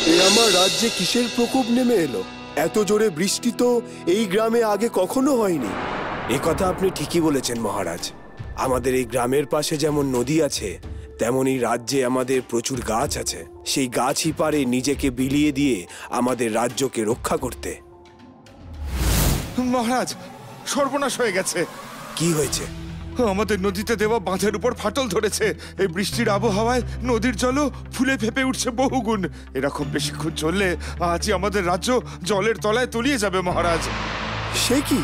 আমার রাজ্যে কিসের প্রকোপ নেমে এলো? এত জোরে বৃষ্টি তো এই গ্রামে আগে কখনো হয়নি। কথা আপনি ঠিকই বলেছেন মহারাজ। আমাদের এই গ্রামের পাশে যেমন নদী আছে, তেমনি রাজ্যে আমাদের প্রচুর গাছ আছে। সেই গাছই পারে নিজেকে বিলিয়ে দিয়ে আমাদের রাজ্যকে রক্ষা করতে। মহারাজ, সর্বনাশ হয়ে গেছে। কি হয়েছে? আমাদের নদীতে দেওয়া বাঁধের উপর ফাটল ধরেছে। এই বৃষ্টির আবহাওয়ায় নদীর জলও ফুলে ফেপে উঠছে বহুগুণ। এরকম বেশিক্ষণ চললে আজই আমাদের রাজ্য জলের তলায় তলিয়ে যাবে মহারাজ। সে কি?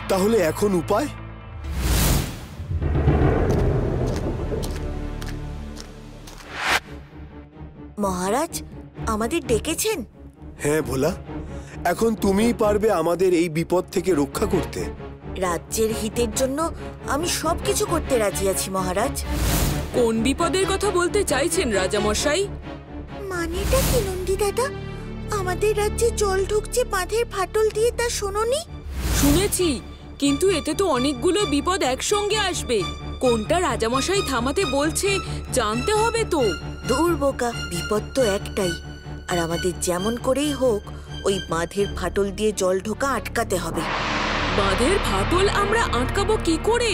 তাহলে এখন উপায়? মহারাজ, আমাদের ডেকেছেন? হ্যাঁ ভোলা, এখন তুমিই পারবে আমাদের এই বিপদ থেকে রক্ষা করতে। রাজ্যের হিতের জন্য আমি সবকিছু করতে রাজি আছি মহারাজ। কোন বিপদের কথা বলতে চাইছেন রাজামশাই? মানেটা কি নন্দী দাদা? আমাদের রাজ্যে জল ঢুকছে বাঁধের ফাটল দিয়ে, তা শোনোনি? শুনেছি, কিন্তু এতে তো অনেকগুলো বিপদ একসঙ্গে আসবে। কোনটা রাজামশাই থামাতে বলছে জানতে হবে তো। দূর বোকা, বিপদ তো একটাই, আর আমাদের যেমন করেই হোক ওই বাঁধের ফাটল দিয়ে জল ঢোকা আটকাতে হবে। বাঁধের ফাটল আমরা আটকাবো কি করে?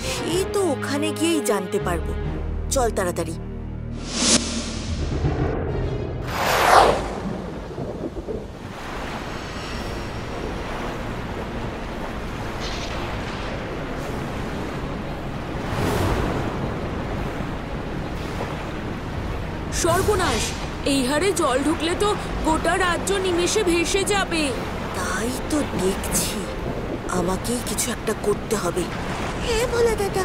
সে তো ওখানে গিয়েই জানতে পারবো। চল তাড়াতাড়ি। সর্বনাশ! এই হারে জল ঢুকলে তো গোটা রাজ্য নিমেষে ভেসে যাবে। তাই তো দেখছি, আমাকেই কিছু একটা করতে হবে। হ্যাঁ ভোলা দাদা,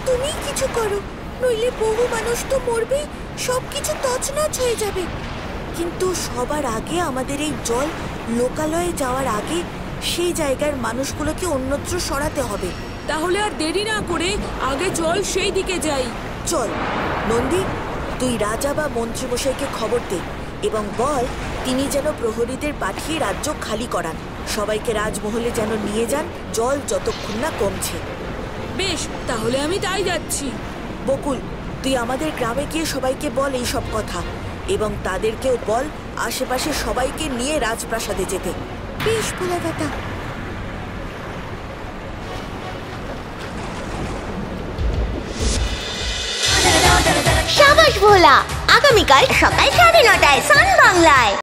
তুমি কিছু করো, নইলে বহু মানুষ তো মরবে, সবকিছু তছনছ হয়ে যাবে। কিন্তু সবার আগে আমাদের এই জল লোকালয়ে যাওয়ার আগে সেই জায়গার মানুষগুলোকে অন্যত্র সরাতে হবে। তাহলে আর দেরি না করে আগে জল সেই দিকে যাই। চল নন্দী, তুই রাজা বা মন্ত্রীমশাইকে খবর দে এবং বল তিনি যেন প্রহরীদের পাঠিয়ে রাজ্য খালি করান। সবাইকে রাজমহলে যেন নিয়ে যান, জল যতক্ষণ না কমছে। বেশ, তাহলে আমি তাই যাচ্ছি। বকুল, তুই আমাদের গ্রামে গিয়ে সবাইকে বল এই সব কথা, এবং তাদেরকেও বল আশেপাশে সবাইকে নিয়ে রাজপ্রাসাদে যেতে। বেশ ভোলা দাদা। সাবাস ভোলা, আগামীকাল সকাল 9:30টায় সান বাংলায়।